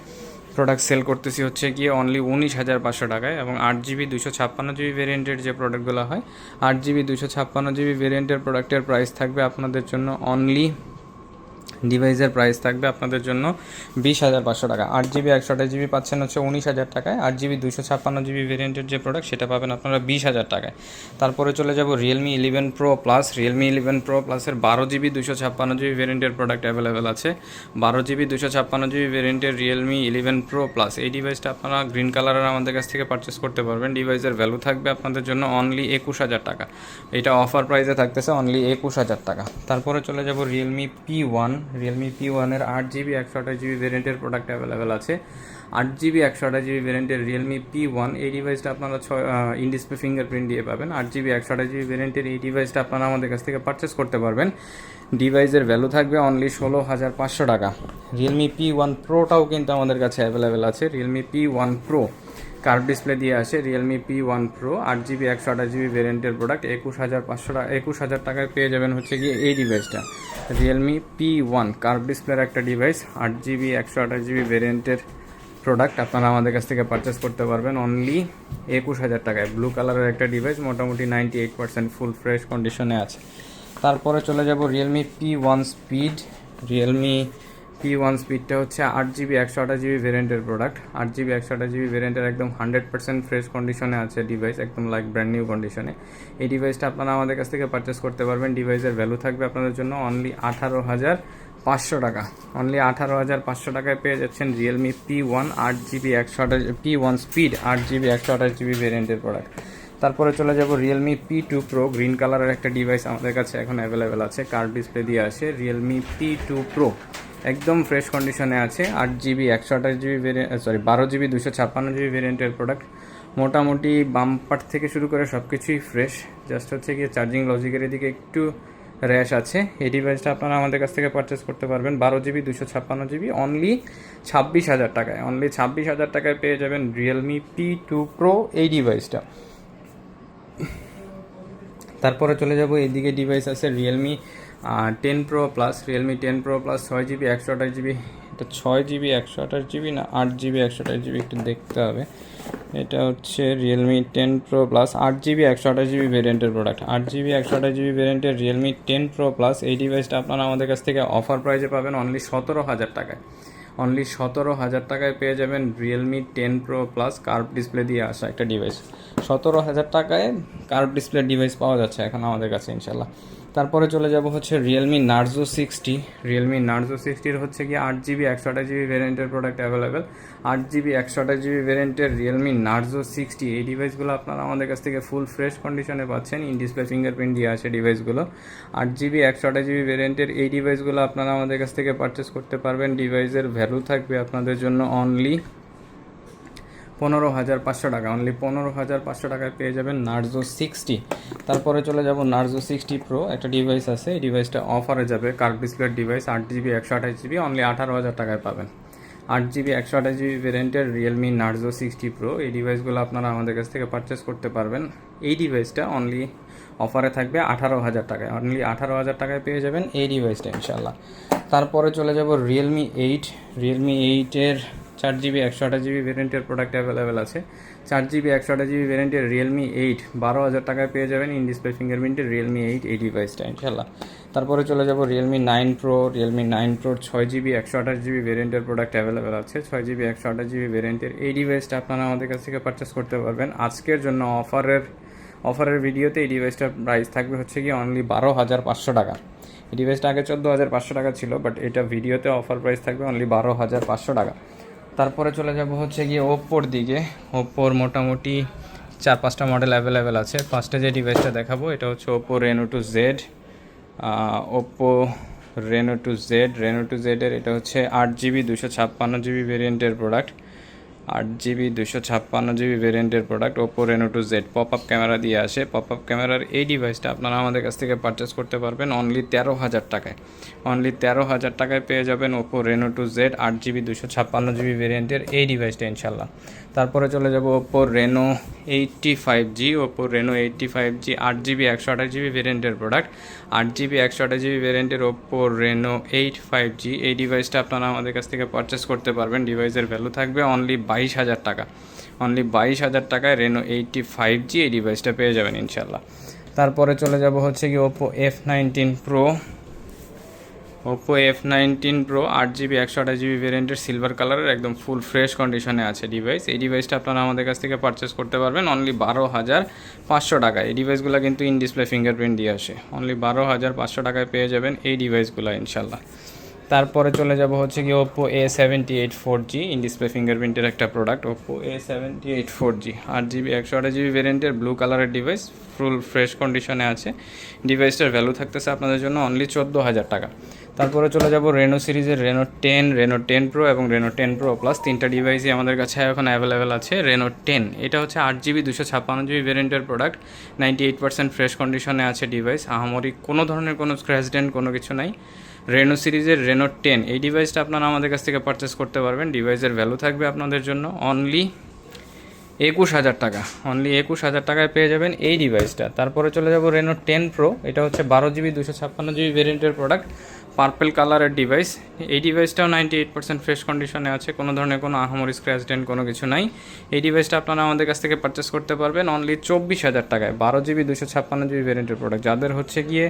প্রোডাক্ট সেল করতেছি হচ্ছে গিয়ে অনলি 19,500 টাকায়, এবং 8GB 256GB ভেরিয়েন্টের যে প্রোডাক্টগুলো হয় 8GB 256GB ভেরিয়েন্টের প্রোডাক্টের প্রাইস থাকবে আপনাদের জন্য অনলি, ডিভাইসের প্রাইস থাকবে আপনাদের জন্য 20,500 টাকা। 8GB 128GB পাচ্ছেন হচ্ছে 19,000 টাকায়। 8GB 256GB ভেরিয়েন্টের যে প্রোডাক্ট সেটা পাবেন আপনারা 20,000 টাকায়। তারপরে চলে যাব Realme 11 Pro Plus। Realme 11 Pro Plus-এর 12GB 256GB ভেরিয়েন্টের প্রোডাক্ট অ্যাভেলেবেল আছে। 12GB 256GB ভেরিয়েন্টের রিয়েলমি 11 Pro Plus এই ডিভাইসটা আপনারা গ্রিন কালারের আমাদের কাছ থেকে পারচেস করতে পারবেন। ডিভাইসের ভ্যালু থাকবে আপনাদের জন্য অনলি 21,000 টাকা। এটা অফার প্রাইসে থাকতেছে অনলি 21,000 টাকা। তারপরে চলে যাব Realme P1। Realme P1-এর 8GB 128GB ভেরিয়েন্টের প্রোডাক্ট অ্যাভেলেবেল আছে। 8GB 128GB ভ্যারিয়েন্টের রিয়েলমি P1 এই ডিভাইসটা আপনারা ইন ডিসপ্লে ফিঙ্গারপ্রিন্ট দিয়ে পাবেন। 8GB 128GB ভ্যারিয়েন্টের এই ডিভাইসটা আপনারা আমাদের কাছ থেকে পারচেস করতে পারবেন। ডিভাইসের ভ্যালু থাকবে অনলি 16,500 টাকা। রিয়েলমি P1 প্রোটাও কিন্তু আমাদের কাছে অ্যাভেলেবেল আছে। Realme P1 pro curve display দিয়ে আসে। Realme P1 pro 8GB 128GB ভ্যারিয়েন্টের প্রোডাক্ট 21,500 টাকায় পেয়ে যাবেন হচ্ছে গিয়ে এই ডিভাইসটা। রিয়েলমি P1 কার্ভ ডিসপ্লের একটা ডিভাইস 8GB 128GB ভ্যারিয়েন্টের প্রোডাক্ট আপনারা আমাদের কাছ থেকে পারচেস করতে পারবেন অনলি 21,000 টাকায়। ব্লু কালারের একটা ডিভাইস, মোটামুটি 98% ফুল ফ্রেশ কন্ডিশনে আছে। তারপরে চলে যাব Realme P1 speed. Realme P1 স্পিডটা হচ্ছে 8GB 128GB ভ্যারিয়েন্টের প্রোডাক্ট। 8GB 128GB ভ্যারিয়েন্টের একদম 100% ফ্রেশ কন্ডিশনে আছে ডিভাইস, একদম লাইক ব্র্যান্ড নিউ কন্ডিশনে। এই ডিভাইসটা আপনারা আমাদের কাছ থেকে পারচেস করতে পারবেন। ডিভাইসের ভ্যালু থাকবে আপনাদের জন্য অনলি 18,500 টাকা। অনলি 18,500 টাকায় পেয়ে যাচ্ছেন Realme P1 8GB 128 P1 speed 8GB 128GB ভ্যারিয়েন্টের প্রোডাক্ট। তারপরে চলে যাব রিয়েলমি P2 প্রো গ্রিন কালারের একটা ডিভাইস আমাদের কাছে এখন অ্যাভেলেবেল আছে, কার্ভ ডিসপ্লে দিয়ে আসে। রিয়েলমি P2 প্রো একদম ফ্রেশ কন্ডিশনে আছে। 8GB 128GB variant, 12GB 256GB ভেরিয়েন্টের প্রোডাক্ট। মোটামুটি বাম্পার থেকে শুরু করে সব কিছুই ফ্রেশ, জাস্ট হচ্ছে গিয়ে চার্জিং লজিকের দিকে একটু র্যাশ আছে। এই ডিভাইসটা আপনারা আমাদের কাছ থেকে পারচেস করতে পারবেন 12GB 256GB অনলি 26,000 টাকায়। অনলি 26,000 টাকায় পেয়ে যাবেন রিয়েলমি P2 প্রো এই ডিভাইসটা। তারপরে চলে যাব এইদিকে ডিভাইস আছে Realme 10 pro plus. Realme 10 pro plus 6GB 128GB, এটা 6GB 128GB না 8GB 128GB একটু দেখতে হবে। এটা হচ্ছে Realme 10 pro plus 8GB 128GB ভেরিয়েন্টের প্রোডাক্ট। 8GB 128GB ভেরিয়েন্টের রিয়েলমি 10 প্রো প্লাস এই ডিভাইসটা আপনারা আমাদের কাছ থেকে অফার প্রাইসে পাবেন অনলি 17,000 টাকায়। অনলি 17,000 টাকায় পেয়ে যাবেন Realme 10 pro plus curve display দিয়ে আসা একটা ডিভাইস। 17,000 টাকায় কার্ভ ডিসপ্লে ডিভাইস পাওয়া যাচ্ছে এখন আমাদের কাছে ইনশাল্লাহ। তারপরে চলে যাব হচ্ছে রিয়েলমি নার্জো 60। রিয়েলমি নার্জো 60 হচ্ছে কি 8GB 128GB ভ্যারিয়েন্টের প্রোডাক্ট অ্যাভেলেবেল। 8GB 128GB ভ্যারিয়েন্টের রিয়েলমি নার্জো 60 এই ডিভাইসগুলো আপনারা আমাদের কাছ থেকে ফুল ফ্রেশ কন্ডিশনে পাচ্ছেন, ইন ডিসপ্লে ফিঙ্গারপ্রিন্ট দিয়ে আছে ডিভাইসগুলো। 8GB 128GB ভ্যারিয়েন্টের এই ডিভাইসগুলো আপনারা আমাদের কাছ থেকে পারচেস করতে পারবেন। ডিভাইসের ভ্যালু থাকবে আপনাদের জন্য অনলি 15,500 টাকা। অনলি 15,500 টাকায় পেয়ে যাবেন নার্জো 60। তারপরে চলে যাব নার্জো 60 প্রো একটা ডিভাইস আছে, এই ডিভাইসটা অফারে যাবে, কার্ভ ডিসপ্লের ডিভাইস 8GB 128GB অনলি 18,000 টাকায় পাবেন। 8GB 128GB ভ্যারিয়েন্টের রিয়েলমি নার্জো 60 প্রো এই ডিভাইসগুলো আপনারা আমাদের কাছ থেকে পারচেস করতে পারবেন। এই ডিভাইসটা অনলি অফারে থাকবে 18,000 টাকায়। অনলি 18,000 টাকায় পেয়ে যাবেন এই ডিভাইসটা ইনশাল্লাহ। তারপরে চলে যাব রিয়েলমি 8। রিয়েলমি 8-এর 4GB 128GB ভ্যারিয়েন্টের প্রোডাক্ট অ্যাভেলেবেল আছে। 4GB 128GB ভ্যারিয়েন্টের রিয়েলমি 8 12,000 টাকায় পেয়ে যাবেন ইন ডিসপ্লে ফিঙ্গারপ্রিন্টের রিয়েলমি 8 এই ডিভাইসটা ইনশাল্লাহ। তারপরে চলে যাব রিয়েলমি 9 প্রো। রিয়েলমি 9 প্রোর 6GB 128GB ভ্যারিয়েন্টের প্রোডাক্ট অ্যাভেলেবেল আছে। 6GB 128GB ভ্যারিয়েন্টের এই ডিভাইসটা আপনারা আমাদের কাছ থেকে পারচেস করতে পারবেন। আজকের জন্য অফারের ভিডিওতে এই ডিভাইসটার প্রাইস থাকবে হচ্ছে কি অনলি 12,500 টাকা। এই ডিভাইসটা আগে 14,500 টাকা ছিল, বাট এটা ভিডিওতে অফার প্রাইস থাকবে অনলি 12,500 টাকা। তারপরে চলে যাব হচ্ছে গিয়ে ওপ্পোর দিকে। ওপ্পোর মোটামুটি 4-5টা মডেল অ্যাভেলেবেল আছে। ফার্স্টে যে ডিভাইসটা দেখাবো এটা হচ্ছে Oppo Reno 2Z। Oppo Reno 2Z এর এটা হচ্ছে 8GB 256GB ভেরিয়েন্টের প্রোডাক্ট। 8GB 256GB ভেরিয়েন্টের product Oppo Reno 2Z। Pop up camera দিয়ে আসে। পপ আপ ক্যামেরার এই ডিভাইসটা আপনারা আমাদের কাছ থেকে পারচেস করতে পারবেন অনলি 13,000 টাকায়। অনলি 13,000 টাকায় পেয়ে যাবেন Oppo Reno 2Z 8GB 256GB ভেরিয়েন্টের এই ডিভাইসটা ইনশাল্লাহ। তারপরে চলে যাব Oppo Reno 85G। Oppo Reno 85G 8GB 128GB ভেরিয়েন্টের প্রোডাক্ট। 8GB 128GB ভেরিয়েন্টের ওপ্পো রেনো 85G এই ডিভাইসটা আপনারা আমাদের কাছ থেকে পারচেস করতে পারবেন। ডিভাইসের ভ্যালু থাকবে অনলি 22,000 টাকা। অনলি 22,000 টাকায় রেনো 85G এই ডিভাইসটা পেয়ে যাবেন ইনশাল্লাহ। তারপরে চলে যাব হচ্ছে কি Oppo F19 pro. Oppo F19 pro 8GB 128GB ভেরিয়েন্টের সিলভার কালারের একদম ফুল ফ্রেশ কন্ডিশনে আছে ডিভাইস। এই ডিভাইসটা আপনারা আমাদের কাছ থেকে পারচেস করতে পারবেন অনলি 12,500 টাকায়। এই ডিভাইসগুলো কিন্তু ইন ডিসপ্লে ফিঙ্গারপ্রিন্ট দিয়ে আসে। অনলি 12,500 টাকায় পেয়ে যাবেন এই ডিভাইসগুলো ইনশাল্লাহ। তারপরে চলে যাব হচ্ছে কি Oppo A78 4G in display ফিঙ্গারপ্রিন্টের একটা product. Oppo A78 4G 8GB 128GB ভেরিয়েন্টের ব্লু কালারের ডিভাইস, ফুল ফ্রেশ কন্ডিশনে আছে। ডিভাইসটার ভ্যালু থাকতেছে আপনাদের জন্য অনলি 14,000 টাকা। তারপরে চলে যাব রেনো সিরিজের রেনো 10 প্রো এবং রেনো 10 প্রো প্লাস, তিনটা ডিভাইসই আমাদের কাছে এখন অ্যাভেলেবেল আছে। রেনো 10 এটা হচ্ছে 8GB 256GB ভেরিয়েন্টের প্রোডাক্ট, 98% ফ্রেশ কন্ডিশনে আছে ডিভাইস, আহামরি কোনো ধরনের কোনো স্ক্র্যাচ ডেন্ট কোনো কিছু নাই। রেনো সিরিজের রেনো 10 এই ডিভাইসটা আপনারা আমাদের কাছ থেকে পারচেস করতে পারবেন। ডিভাইসের ভ্যালু থাকবে আপনাদের জন্য অনলি 21,000 টাকা, অনলি 21,000 টাকায় পেয়ে যাবেন এই ডিভাইসটা। তারপরে চলে যাব রেনো 10 প্রো, এটা হচ্ছে 12GB 256GB ভেরিয়েন্টের প্রোডাক্ট, পার্পল কালারের ডিভাইস। এই ডিভাইসটাও 98% ফ্রেশ কন্ডিশনে আছে, কোনো ধরনের কোনো আহামরি স্ক্র্যাচ ডেন্ট কোনো কিছু নাই। এই ডিভাইসটা আপনারা আমাদের কাছ থেকে পারচেস করতে পারবেন অনলি 24,000 টাকায়, 12GB 256GB ভেরিয়েন্টের প্রোডাক্ট। যাদের হচ্ছে গিয়ে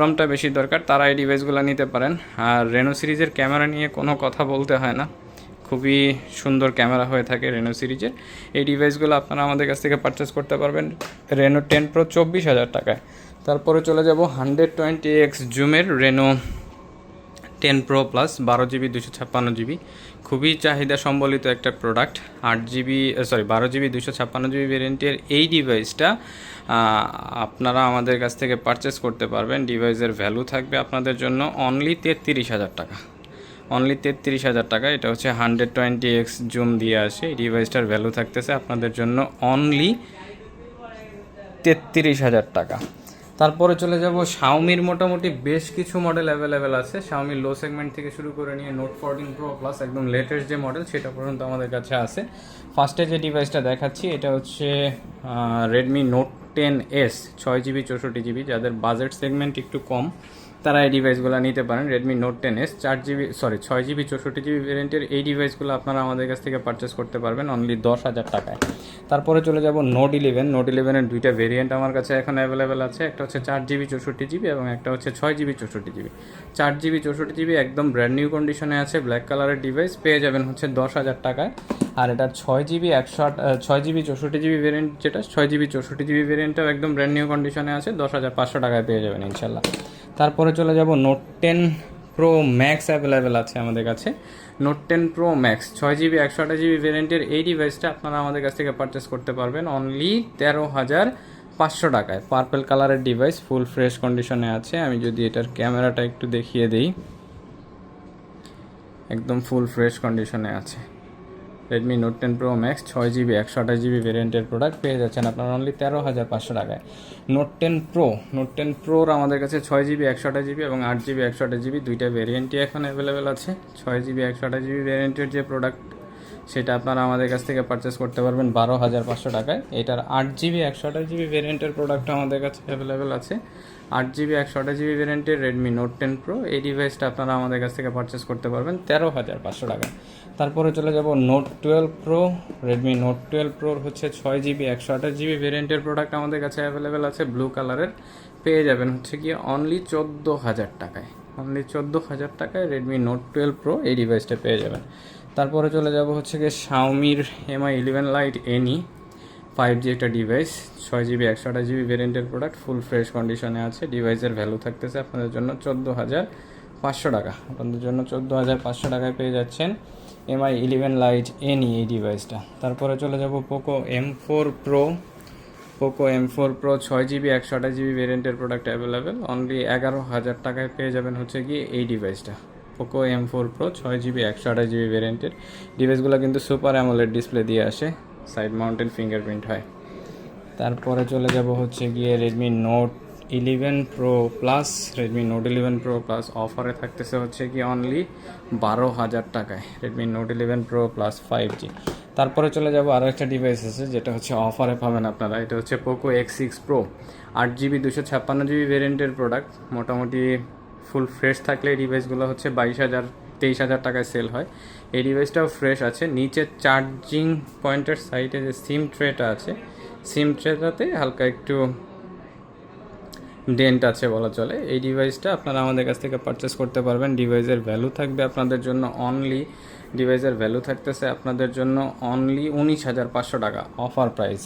রমটা বেশি দরকার তারা এই ডিভাইসগুলো নিতে পারেন। আর রেনো সিরিজের ক্যামেরা নিয়ে কোনো কথা বলতে হয় না, খুবই সুন্দর ক্যামেরা হয়ে থাকে রেনো সিরিজের। এই ডিভাইসগুলো আপনারা আমাদের কাছ থেকে পারচেস করতে পারবেন রেনো 10 প্রো 24,000 টাকায়। তারপরে চলে যাব 120x জুমের Reno 10 pro plus, 12GB 256GB, খুবই চাহিদা সম্বলিত একটা প্রোডাক্ট। 12GB 256GB ভেরিয়েন্টের এই ডিভাইসটা আপনারা আমাদের কাছ থেকে পারচেস করতে পারবেন। ডিভাইসের ভ্যালু থাকবে আপনাদের জন্য অনলি 33,000 টাকা, অনলি 33,000 টাকা। এটা হচ্ছে 120x জুম দিয়ে আসে, এই ডিভাইসটার ভ্যালু থাকতেছে আপনাদের জন্য অনলি 33,000 টাকা। তারপরে চলে যাব শাওমির, মোটামুটি বেশ কিছু মডেল অ্যাভেলেবেল আছে। শাওমির লো সেগমেন্ট থেকে শুরু করে নিয়ে নোট 14 প্রো প্লাস একদম লেটেস্ট যে মডেল সেটা পর্যন্ত আমাদের কাছে আছে। ফার্স্টে যে ডিভাইসটা দেখাচ্ছি এটা হচ্ছে Redmi note 10s, 6GB 64GB। যাদের বাজেট সেগমেন্ট একটু কম তারা এই ডিভাইসগুলো নিতে পারেন। Redmi note 10s 6GB 64GB ভেরিয়েন্টের এই ডিভাইসগুলো আপনারা আমাদের কাছ থেকে পারচেস করতে পারবেন অনলি 10,000 টাকায়। তারপরে চলে যাব নোট 11, নোট 11-এর দুইটা ভেরিয়েন্ট আমার কাছে এখন অ্যাভেলেবেল আছে, একটা হচ্ছে 4GB 64GB এবং একটা হচ্ছে 6GB 64GB। 4GB 64GB একদম ব্র্যান্ড নিউ কন্ডিশনে আছে, ব্ল্যাক কালারের ডিভাইস, পেয়ে যাবেন হচ্ছে 10,000 টাকায়। আর এটা 6GB 64GB ভেরিয়েন্ট, যেটা 6GB 64GB ভেরিয়েন্টটাও একদম ব্র্যান্ড নিউ কন্ডিশনে আছে, 10,500 টাকায় পেয়ে যাবেন ইনশাল্লাহ। তারপরে চলে যাব নোট 10 প্রো ম্যাক্স অ্যাভেলেবেল আছে আমাদের কাছে। Note 10 pro max 6GB 128GB ভেরিয়েন্টের এই ডিভাইসটা আপনারা আমাদের কাছ থেকে পারচেস করতে পারবেন অনলি 13,500 টাকায়। পার্পল কালারের ডিভাইস, ফুল ফ্রেশ কন্ডিশনে আছে। আমি যদি এটার ক্যামেরাটা একটু দেখিয়ে দিই, একদম ফুল ফ্রেশ কন্ডিশনে আছে। Redmi note 10 pro max 6GB 128GB ভেরিয়েন্টের প্রোডাক্ট পেয়ে যাচ্ছেন আপনারা অনলি 13,500 টাকায়। নোট 10 প্রোর আমাদের কাছে 6GB 128GB এবং 8GB 128GB দুইটা ভেরিয়েন্টই এখন অ্যাভেলেবেল আছে। 6GB 128GB ভেরিয়েন্টের যে প্রোডাক্ট সেটা আপনারা আমাদের কাছ থেকে পারচেস করতে পারবেন 12,500 টাকায়। এটার 8GB 128GB ভেরিয়েন্টের প্রোডাক্ট আমাদের কাছে অ্যাভেলেবেল আছে। 8GB 128GB ভেরিয়েন্টের রেডমি নোট 10 প্রো এই ডিভাইসটা আপনারা আমাদের কাছ থেকে পারচেস করতে পারবেন 13,500 টাকা। তারপরে চলে যাব নোট 12 প্রো, রেডমি নোট 12 প্রোর হচ্ছে 6GB 128GB ভেরিয়েন্টের প্রোডাক্ট আমাদের কাছে অ্যাভেলেবেল আছে, ব্লু কালারের, পেয়ে যাবেন হচ্ছে গিয়ে অনলি 14,000 টাকায়, অনলি 14,000 টাকায় রেডমি নোট 12 প্রো এই ডিভাইসটা পেয়ে যাবেন। তারপরে চলে যাব হচ্ছে গিয়ে শাওমির Mi 11 লাইট এনি 5G একটা ডিভাইস, 6GB 128GB ভেরিয়েন্টের প্রোডাক্ট, ফুল ফ্রেশ কন্ডিশনে আছে। ডিভাইসের ভ্যালু থাকতেছে আপনাদের জন্য 14,500 টাকা, আপনাদের জন্য 14,500 টাকায় পেয়ে যাচ্ছেন Mi 11 লাইট এনি এই ডিভাইসটা। তারপরে চলে যাব Poco M4 pro, Poco M4 pro 6GB 128GB ভেরিয়েন্টের প্রোডাক্ট অ্যাভেলেবেল অনলি 11,000 টাকায় পেয়ে যাবেন হচ্ছে গিয়ে এই ডিভাইসটা। Poco M4 pro 6GB 128GB ভেরিয়েন্টের ডিভাইসগুলো কিন্তু সুপার অ্যামোলেড ডিসপ্লে দিয়ে আসে, সাইড মাউন্টেড ফিঙ্গারপ্রিন্ট হয়। তারপরে চলে যাব হচ্ছে গিয়ে Redmi note 11 pro plus, Redmi note 11 pro plus অফারে থাকতেছে হচ্ছে কি অনলি 12,000 টাকায়, Redmi note 11 pro plus 5G। তারপরে চলে যাব আরও একটা ডিভাইস আছে যেটা হচ্ছে অফারে পাবেন আপনারা, এটা হচ্ছে Poco X6 pro, 8GB 256GB ভেরিয়েন্টের প্রোডাক্ট। মোটামুটি ফুল ফ্রেশ থাকলে এই ডিভাইসগুলো হচ্ছে 22,000-23,000 টাকায় সেল হয়। এই ডিভাইসটাও ফ্রেশ আছে। নিচে চার্জিং পয়েন্টের সাইডে যে সিম ট্রেটা আছে, সিম ট্রেটাতে হালকা একটু ডেন্ট আছে বলা চলে। এই ডিভাইসটা আপনারা আমাদের কাছ থেকে পারচেস করতে পারবেন। ডিভাইসের ভ্যালু থাকবে আপনাদের জন্য অনলি, ডিভাইসের ভ্যালু থাকতেছে আপনাদের জন্য অনলি 19,500 টাকা অফার প্রাইস।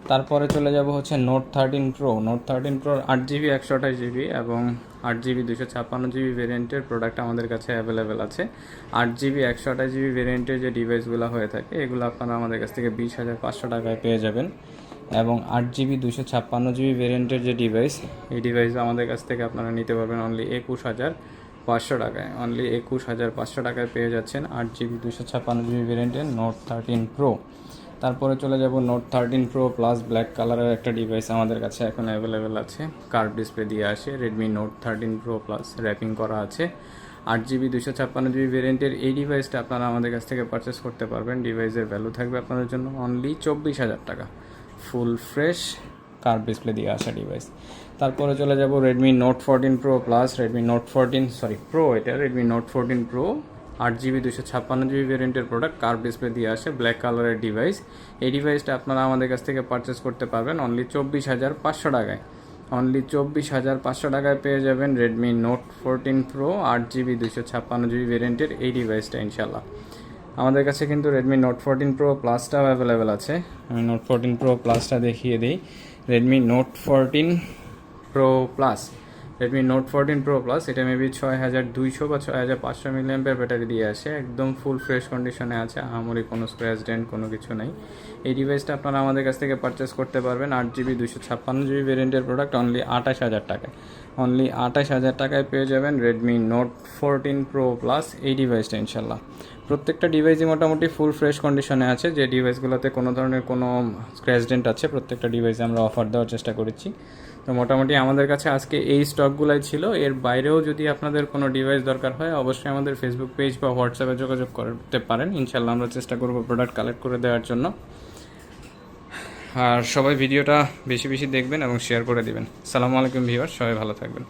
তারপরে চলে যাব হচ্ছে note 13 pro, note 13 প্রোর 8GB 128GB এবং 8GB 256GB ভেরিয়েন্টের প্রোডাক্ট আমাদের কাছে অ্যাভেলেবেল আছে। 8GB 128GB ভেরিয়েন্টের যে ডিভাইসগুলো হয়ে থাকে এগুলো আপনারা আমাদের কাছ থেকে 20,500 টাকায় পেয়ে যাবেন। এবং 8GB 256GB ভেরিয়েন্টের যে ডিভাইস, এই ডিভাইস আমাদের কাছ থেকে আপনারা নিতে পারবেন অনলি 500 টাকায়, অনলি 21,500 টাকায় পেয়ে যাচ্ছেন 8GB 256GB ভেরিয়েন্টের নোট 13 প্রো। তারপরে চলে যাব নোট 13 প্রো প্লাস ব্ল্যাক কালারের একটা ডিভাইস আমাদের কাছে এখন অ্যাভেলেবেল আছে, কার্ভ ডিসপ্লে দিয়ে আসে, Redmi note 13 pro plus wrapping করা আছে 8GB 256GB ভেরিয়েন্টের। এই ডিভাইসটা আপনারা আমাদের কাছ থেকে পারচেস করতে পারবেন। ডিভাইসের ভ্যালু থাকবে আপনাদের জন্য অনলি 24,000 টাকা, ফুল ফ্রেশ কার্ভ ডিসপ্লে দিয়ে আসা ডিভাইস। তারপরে চলে যাব Redmi Note 14 pro plus Redmi Note 14 pro, এটা Redmi Note 14 pro 8GB 256GB ভেরিয়েন্টের প্রোডাক্ট, কার্ভ ডিসপ্লে দিয়ে আসে, ব্ল্যাক কালারের ডিভাইস। এই ডিভাইসটা আপনারা আমাদের কাছ থেকে পারচেস করতে পারবেন অনলি 24,500 টাকায়, অনলি 24,500 টাকায় পেয়ে যাবেন Redmi Note 14 pro 8GB 256GB ভেরিয়েন্টের এই ডিভাইসটা ইনশাল্লাহ। আমাদের কাছে কিন্তু রেডমি নোট 14 প্রো প্লাসটাও অ্যাভেলেবেল আছে, আমি নোট 14 প্রো প্লাসটা দেখিয়ে দিই। Redmi Note 14 pro plus, Redmi Note 14 pro plus, এটা মেবি 6200 বা 6500 মিলিঅ্যাম্পিয়ার ব্যাটারি দিয়ে আসে, একদম ফুল ফ্রেশ কন্ডিশনে আছে, আহামরি কোনো স্ক্র্যাচ ডেন্ট কোনো কিছু নেই। এই ডিভাইসটা আপনারা আমাদের কাছ থেকে পারচেস করতে পারবেন 8GB 256GB ভেরিয়েন্টের প্রোডাক্ট অনলি 28,000 টাকায়, অনলি 28,000 টাকায় পেয়ে যাবেন রেডমি নোট 14 প্রো প্লাস এই ডিভাইসটা ইনশাল্লাহ। প্রত্যেকটা ডিভাইসই মোটামুটি ফুল ফ্রেশ কন্ডিশনে আছে, যে ডিভাইসগুলোতে কোনো ধরনের কোনো স্ক্র্যাচ ডেন্ট আছে প্রত্যেকটা ডিভাইসে আমরা অফার দেওয়ার চেষ্টা করেছি। তো মোটামুটি আমাদের কাছে আজকে এই স্টকগুলাই ছিল। এর বাইরেও যদি আপনাদের কোনো ডিভাইস দরকার হয় অবশ্যই আমাদের ফেসবুক পেজ বা হোয়াটসঅ্যাপে যোগাযোগ করতে পারেন, ইনশাল্লাহ আমরা চেষ্টা করব প্রোডাক্ট কালেক্ট করে দেওয়ার জন্য। আর সবাই ভিডিওটা বেশি বেশি দেখবেন এবং শেয়ার করে দিবেন। আসসালামু আলাইকুম ভিউয়ার, সবাই ভালো থাকবেন।